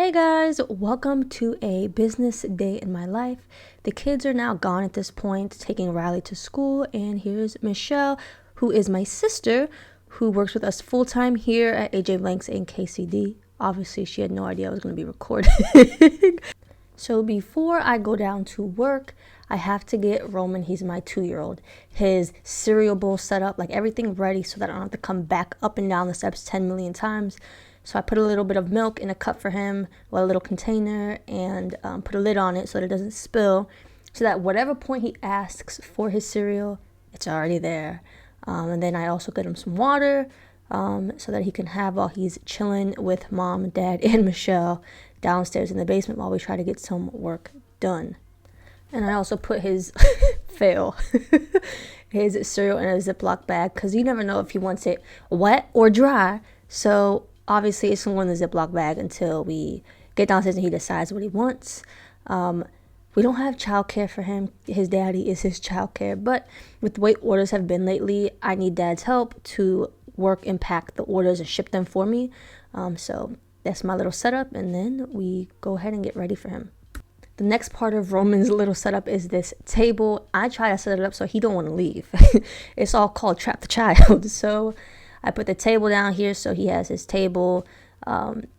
Hey guys, welcome to a business day in my life. The kids are now gone at this point, taking Riley to school, and here's Michelle, who is my sister, who works with us full-time here at AJ Blanks and KCD. Obviously, she had no idea I was going to be recording. So before I go down to work, I have to get Roman, he's my 2-year-old, his cereal bowl set up, like everything ready so that I don't have to come back up and down the steps 10 million times. So I put a little bit of milk in a cup for him, with a little container, and put a lid on it so that it doesn't spill, so that whatever point he asks for his cereal, it's already there. And then I also get him some water so that he can have while he's chilling with mom, dad, and Michelle downstairs in the basement while we try to get some work done. And I also put his his cereal in a Ziploc bag because you never know if he wants it wet or dry. So obviously it's going in the Ziploc bag until we get downstairs and he decides what he wants. We don't have childcare for him. His daddy is his childcare. But with the way orders have been lately, I need dad's help to work and pack the orders and ship them for me. So that's my little setup, and then we go ahead and get ready for him. The next part of Roman's little setup is this table. I try to set it up so he don't want to leave. It's all called Trap the Child. So I put the table down here so he has his table.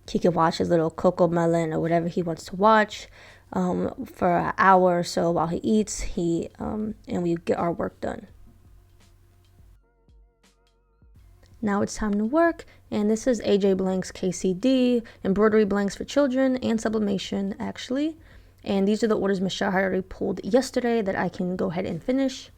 He can watch his little Coco Melon or whatever he wants to watch for an hour or so while he eats. And we get our work done. Now it's time to work, and this is AJ Blanks KCD, embroidery blanks for children, and sublimation actually. And these are the orders Michelle had already pulled yesterday that I can go ahead and finish.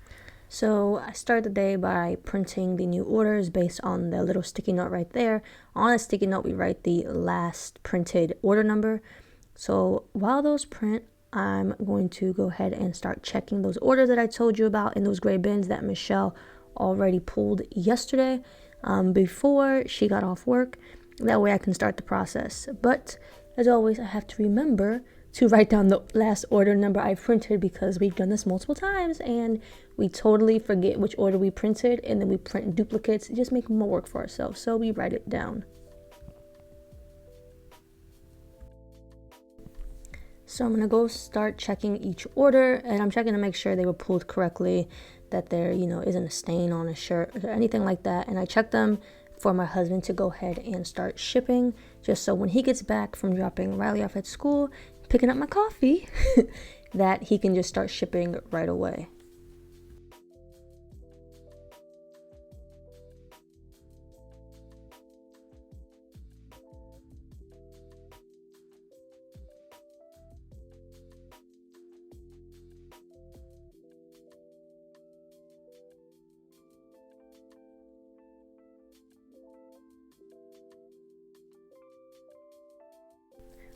So I start the day by printing the new orders based on the little sticky note right there. On the sticky note, we write the last printed order number. So while those print, I'm going to go ahead and start checking those orders that I told you about in those gray bins that Michelle already pulled yesterday. Before she got off work. That way I can start the process. But as always, I have to remember to write down the last order number I printed because we've done this multiple times and we totally forget which order we printed, and then we print duplicates, just make more work for ourselves. So we write it down. So I'm gonna go start checking each order, and I'm checking to make sure they were pulled correctly, that there, isn't a stain on a shirt or anything like that. And I check them for my husband to go ahead and start shipping, just so when he gets back from dropping Riley off at school, picking up my coffee, that he can just start shipping right away.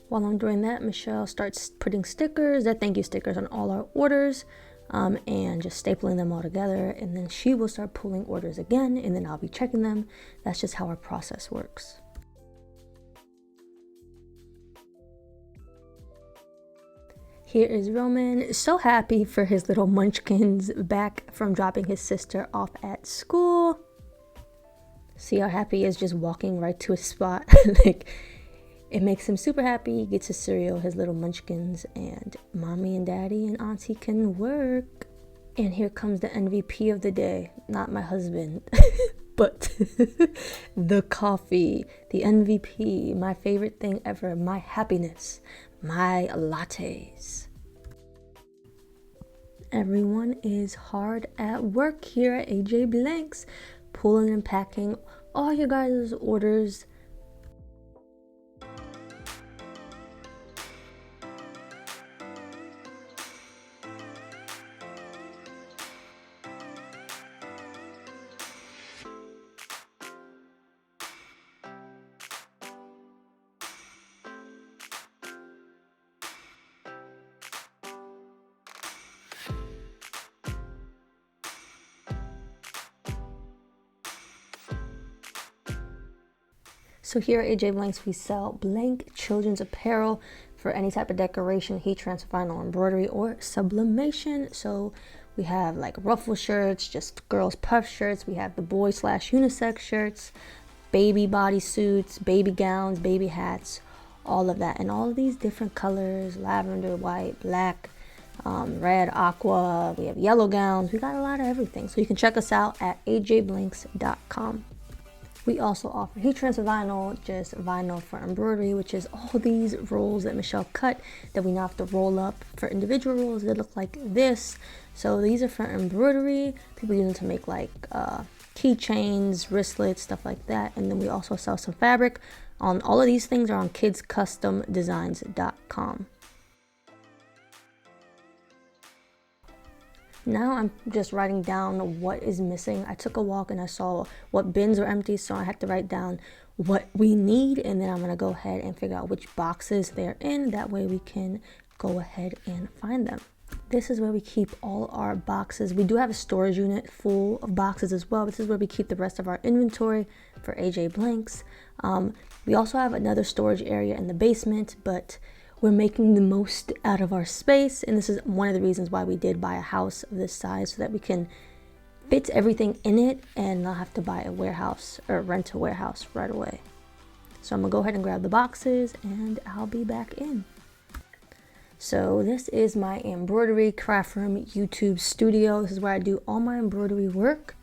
While I'm doing that, Michelle starts putting stickers, they're thank you stickers, on all our orders, and just stapling them all together. And then she will start pulling orders again, and then I'll be checking them. That's just how our process works. Here is Roman, so happy for his little munchkins back from dropping his sister off at school. See how happy he is just walking right to his spot. It makes him super happy. He gets his cereal, his little munchkins, and mommy and daddy and auntie can work. And here comes the MVP of the day. Not my husband, but the coffee, the MVP, my favorite thing ever, my happiness, my lattes. Everyone is hard at work here at AJ Blanks, pulling and packing all your guys' orders. So here at AJ Blanks, we sell blank children's apparel for any type of decoration, heat transfer, vinyl embroidery, or sublimation. So we have like ruffle shirts, just girls puff shirts. We have the boy/unisex shirts, baby bodysuits, baby gowns, baby hats, all of that, and all of these different colors: lavender, white, black, red, aqua. We have yellow gowns. We got a lot of everything. So you can check us out at ajblinks.com. We also offer heat transfer vinyl, just vinyl for embroidery, which is all these rolls that Michelle cut that we now have to roll up for individual rolls that look like this. So these are for embroidery. People use them to make like keychains, wristlets, stuff like that. And then we also sell some fabric. On all of these things are on kidscustomdesigns.com. Now I'm just writing down what is missing. I took a walk and I saw what bins are empty, so I had to write down what we need, and then I'm gonna go ahead and figure out which boxes they're in. That way we can go ahead and find them. This is where we keep all our boxes. We do have a storage unit full of boxes as well. This is where we keep the rest of our inventory for AJ Blinks. We also have another storage area in the basement, but we're making the most out of our space, and this is one of the reasons why we did buy a house of this size, so that we can fit everything in it and not have to buy a warehouse or rent a warehouse right away. So I'm gonna go ahead and grab the boxes and I'll be back in. So this is my embroidery craft room YouTube studio. This is where I do all my embroidery work.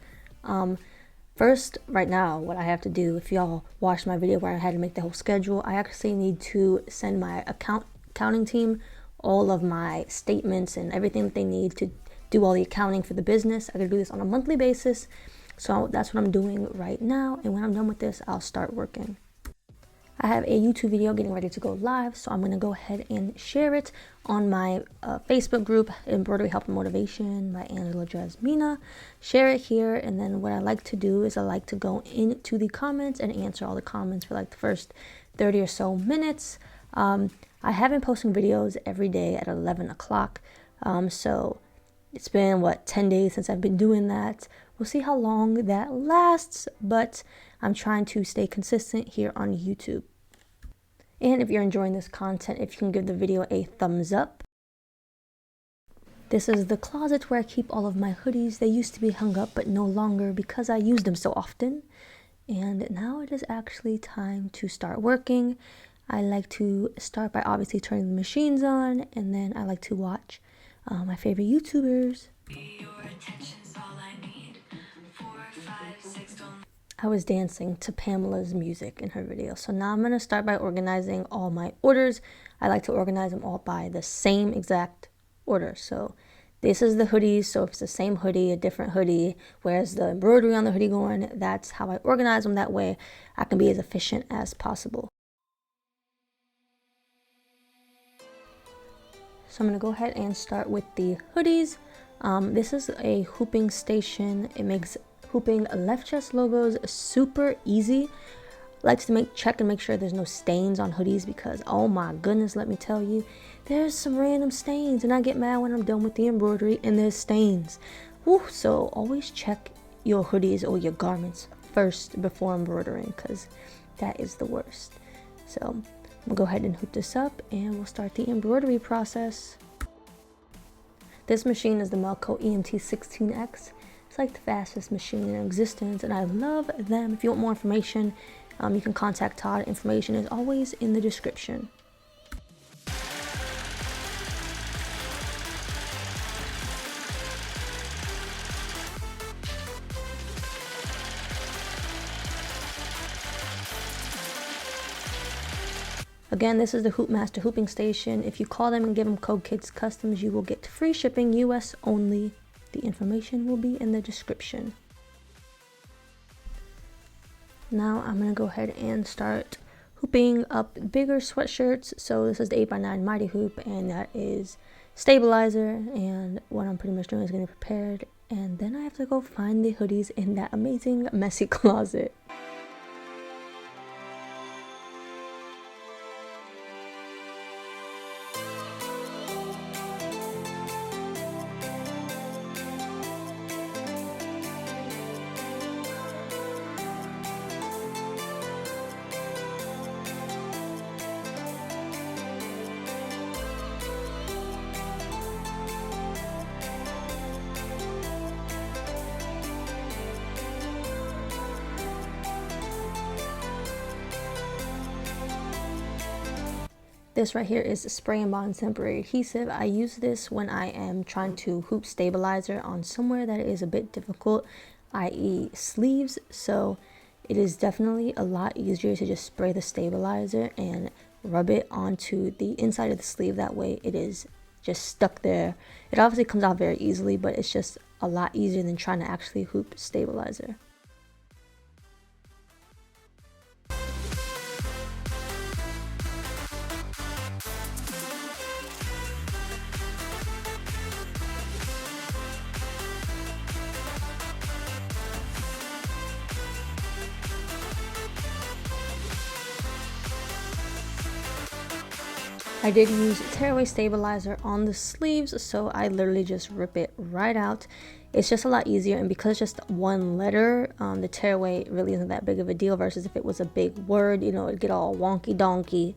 First, right now, what I have to do, if y'all watched my video where I had to make the whole schedule, I actually need to send my accounting team all of my statements and everything that they need to do all the accounting for the business. I gotta do this on a monthly basis. So that's what I'm doing right now. And when I'm done with this, I'll start working. I have a YouTube video getting ready to go live, so I'm going to go ahead and share it on my Facebook group, Embroidery Help and Motivation by Angela Jasmina. Share it here, and then what I like to do is I like to go into the comments and answer all the comments for like the first 30 or so minutes. I have been posting videos every day at 11 o'clock, so it's been, 10 days since I've been doing that. We'll see how long that lasts, but I'm trying to stay consistent here on YouTube. And if you're enjoying this content, if you can give the video a thumbs up. This is the closet where I keep all of my hoodies. They used to be hung up, but no longer because I use them so often. And now it is actually time to start working. I like to start by obviously turning the machines on, and then I like to watch my favorite YouTubers. I was dancing to Pamela's music in her video. So now I'm going to start by organizing all my orders. I like to organize them all by the same exact order. So this is the hoodies. So if it's the same hoodie, a different hoodie, where's the embroidery on the hoodie going, that's how I organize them. That way I can be as efficient as possible. So I'm going to go ahead and start with the hoodies. This is a hooping station. It makes hooping left chest logos super easy. Likes to check and make sure there's no stains on hoodies, because oh my goodness, let me tell you, there's some random stains, and I get mad when I'm done with the embroidery and there's stains. Woo, so always check your hoodies or your garments first before embroidering, because that is the worst. So I'm gonna go ahead and hoop this up and we'll start the embroidery process. This machine is the Melco EMT16X. It's like the fastest machine in existence, and I love them. If you want more information, you can contact Todd. Information is always in the description. Again, this is the Hoopmaster Hooping Station. If you call them and give them code Kids Customs, you will get free shipping, US only. The information will be in the description. Now I'm going to go ahead and start hooping up bigger sweatshirts. So this is the 8x9 Mighty Hoop, and that is stabilizer. And what I'm pretty much doing is getting prepared. And then I have to go find the hoodies in that amazing messy closet. This right here is Spray and Bond temporary adhesive. I use this when I am trying to hoop stabilizer on somewhere that is a bit difficult, i.e. sleeves. So it is definitely a lot easier to just spray the stabilizer and rub it onto the inside of the sleeve. That way it is just stuck there. It obviously comes out very easily, but it's just a lot easier than trying to actually hoop stabilizer. I did use tearaway stabilizer on the sleeves, so I literally just rip it right out. It's just a lot easier, and because it's just one letter, the tearaway really isn't that big of a deal versus if it was a big word, you know, it'd get all wonky donkey.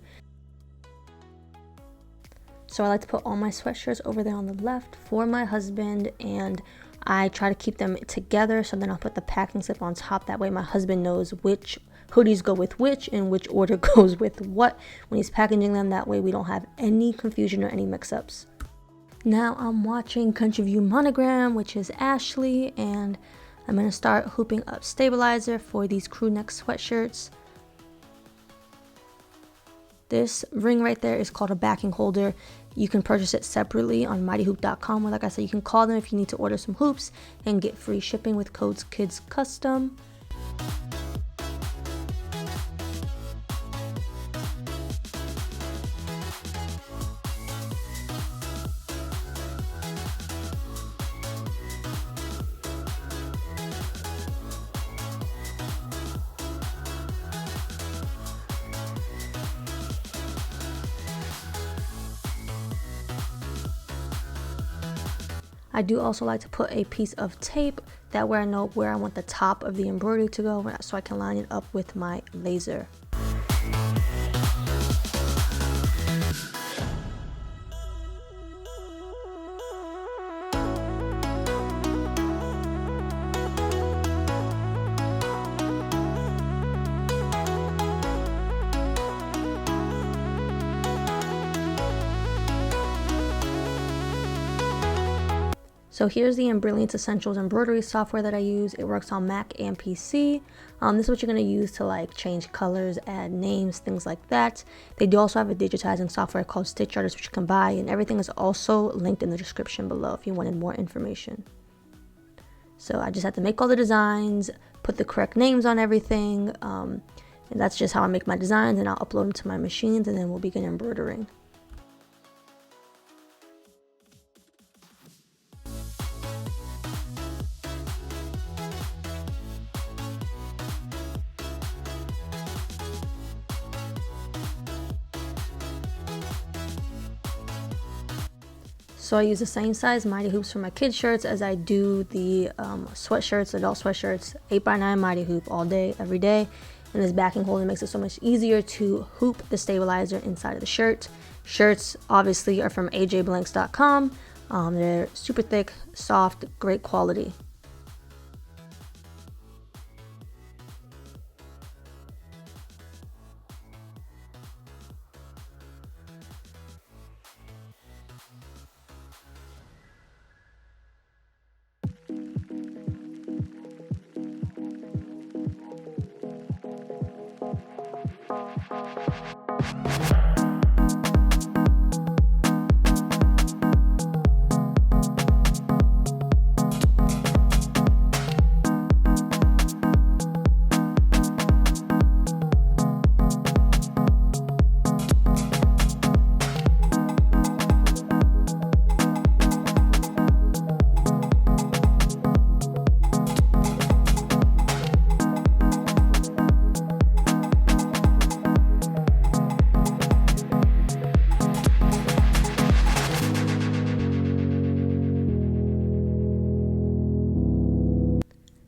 So I like to put all my sweatshirts over there on the left for my husband, and I try to keep them together, so then I'll put the packing slip on top. That way my husband knows which hoodies go with which and which order goes with what when he's packaging them. That way we don't have any confusion or any mix-ups. Now I'm watching Country View Monogram, which is Ashley, and I'm going to start hooping up stabilizer for these crew neck sweatshirts. This ring right there is called a backing holder. You can purchase it separately on mightyhoop.com, where, like I said, you can call them if you need to order some hoops and get free shipping with codes Kids Custom. I do also like to put a piece of tape, that way I know where I want the top of the embroidery to go, so I can line it up with my laser. So here's the Brilliance Essentials embroidery software that I use. It works on Mac and PC. This is what you're going to use to like change colors, add names, things like that. They do also have a digitizing software called Stitch Artist, which you can buy, and everything is also linked in the description below if you wanted more information. So I just had to make all the designs, put the correct names on everything, and that's just how I make my designs, and I'll upload them to my machines, and then we'll begin embroidering. So I use the same size Mighty Hoops for my kids shirts as I do the sweatshirts, adult sweatshirts, 8x9 Mighty Hoop all day, every day. And this backing holder makes it so much easier to hoop the stabilizer inside of the shirt. Shirts obviously are from ajblanks.com. They're super thick, soft, great quality.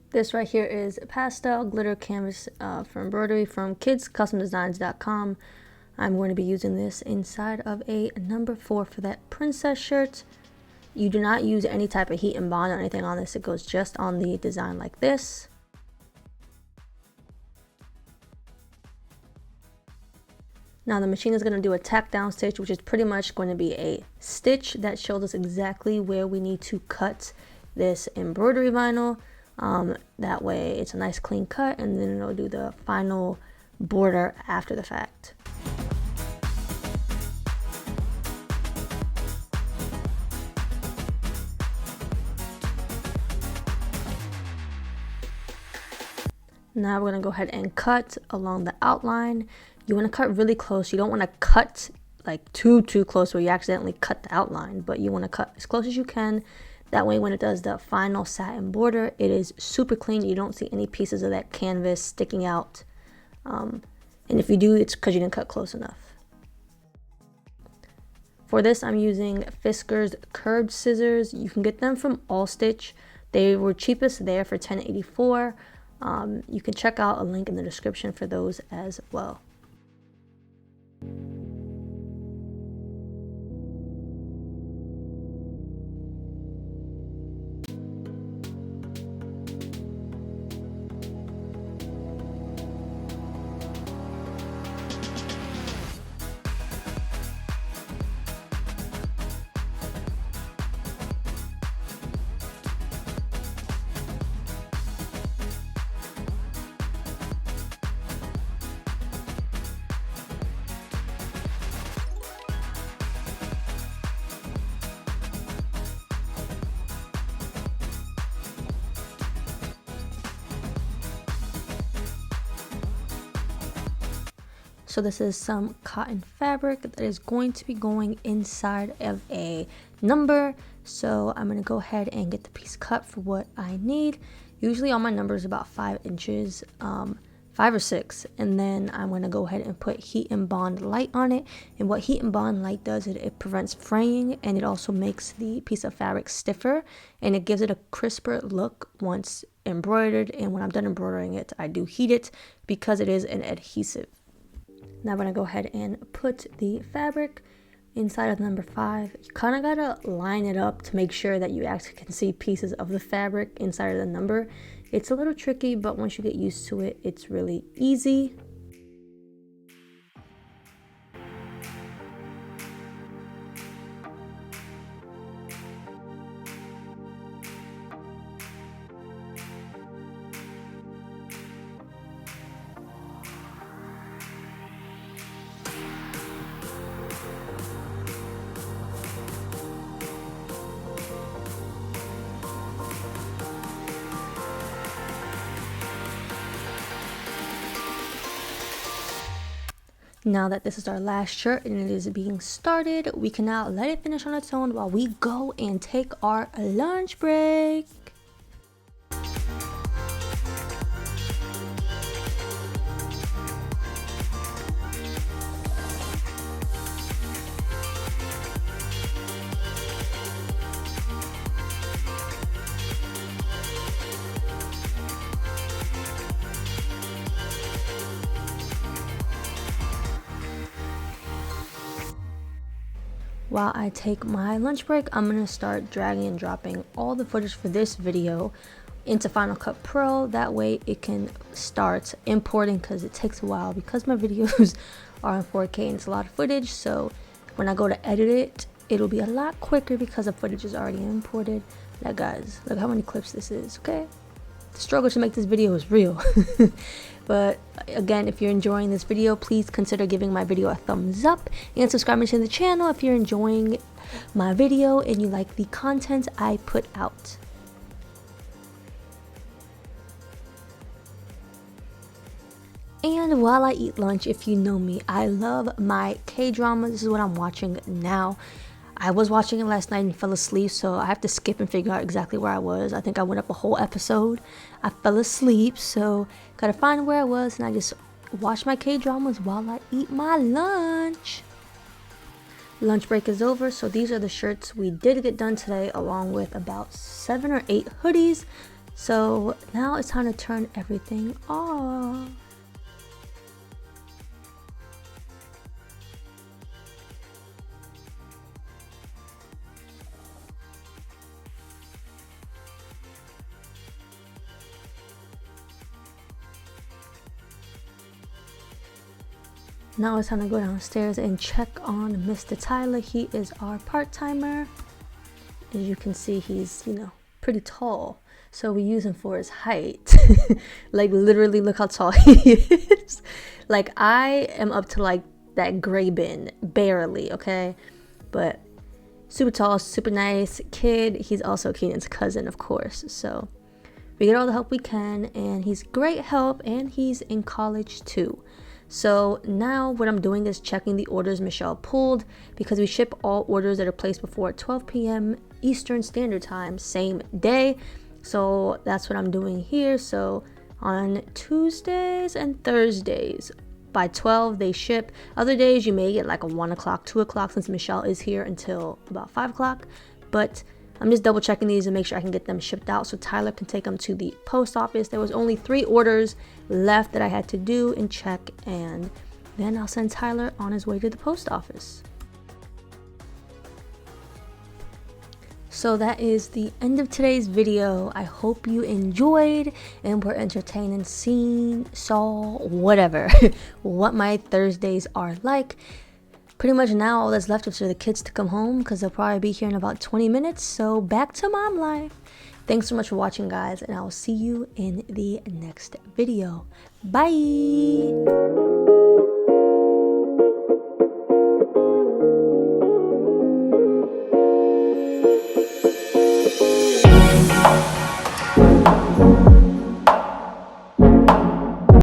This right here is pastel glitter canvas for embroidery from kidscustomdesigns.com. I'm going to be using this inside of a number 4 for that princess shirt. You do not use any type of heat and bond or anything on this. It goes just on the design like this. Now the machine is going to do a tack down stitch, which is pretty much going to be a stitch that shows us exactly where we need to cut this embroidery vinyl. That way it's a nice clean cut, and then it'll do the final border after the fact. Now we're going to go ahead and cut along the outline. You want to cut really close. You don't want to cut like too close where you accidentally cut the outline, but you want to cut as close as you can. That way when it does the final satin border, it is super clean. You don't see any pieces of that canvas sticking out. And if you do, it's because you didn't cut close enough. For this, I'm using Fisker's curved scissors. You can get them from All Stitch. They were cheapest there for $10.84. You can check out a link in the description for those as well. So this is some cotton fabric that is going to be going inside of a number. So I'm going to go ahead and get the piece cut for what I need. Usually all my numbers about 5 inches, 5 or 6. And then I'm going to go ahead and put Heat and Bond Light on it. And what Heat and Bond Light does, it prevents fraying, and it also makes the piece of fabric stiffer, and it gives it a crisper look once embroidered. And when I'm done embroidering it, I do heat it because it is an adhesive. Now I'm going to go ahead and put the fabric inside of number 5. You kind of got to line it up to make sure that you actually can see pieces of the fabric inside of the number. It's a little tricky, but once you get used to it, it's really easy. Now that this is our last shirt and it is being started, we can now let it finish on its own while we go and take our lunch break. While I take my lunch break, I'm going to start dragging and dropping all the footage for this video into Final Cut Pro. That way it can start importing, because it takes a while because my videos are in 4K and it's a lot of footage. So when I go to edit it, it'll be a lot quicker because the footage is already imported. Now guys, look how many clips this is, okay? The struggle to make this video is real. But again, if you're enjoying this video, please consider giving my video a thumbs up and subscribing to the channel if you're enjoying my video and you like the content I put out. And while I eat lunch, if you know me, I love my K-drama. This is what I'm watching now. I was watching it last night and fell asleep, so I have to skip and figure out exactly where I was. I think I went up a whole episode. I fell asleep, so gotta find where I was, and I just watch my K-dramas while I eat my lunch. Lunch break is over, so these are the shirts we did get done today, along with about 7 or 8 hoodies. So now it's time to turn everything off. Now it's time to go downstairs and check on Mr. Tyler. He is our part-timer. As you can see, he's, pretty tall. So we use him for his height. Like, literally, look how tall he is. Like, I am up to, like, that gray bin. Barely, okay? But super tall, super nice kid. He's also Keenan's cousin, of course. So we get all the help we can. And he's great help. And he's in college, too. So now what I'm doing is checking the orders Michelle pulled, because we ship all orders that are placed before 12 p.m. Eastern Standard Time, same day. So that's what I'm doing here. So on Tuesdays and Thursdays by 12 they ship. Other days you may get like a 1 o'clock, 2 o'clock, since Michelle is here until about 5 o'clock. But I'm just double checking these and make sure I can get them shipped out so Tyler can take them to the post office. There was only 3 orders left that I had to do and check, and then I'll send Tyler on his way to the post office. So that is the end of today's video. I hope you enjoyed and were entertained and saw whatever, what my Thursdays are like. Pretty much now all that's left is for the kids to come home, because they'll probably be here in about 20 minutes. So back to mom life. Thanks so much for watching, guys, and I will see you in the next video. Bye.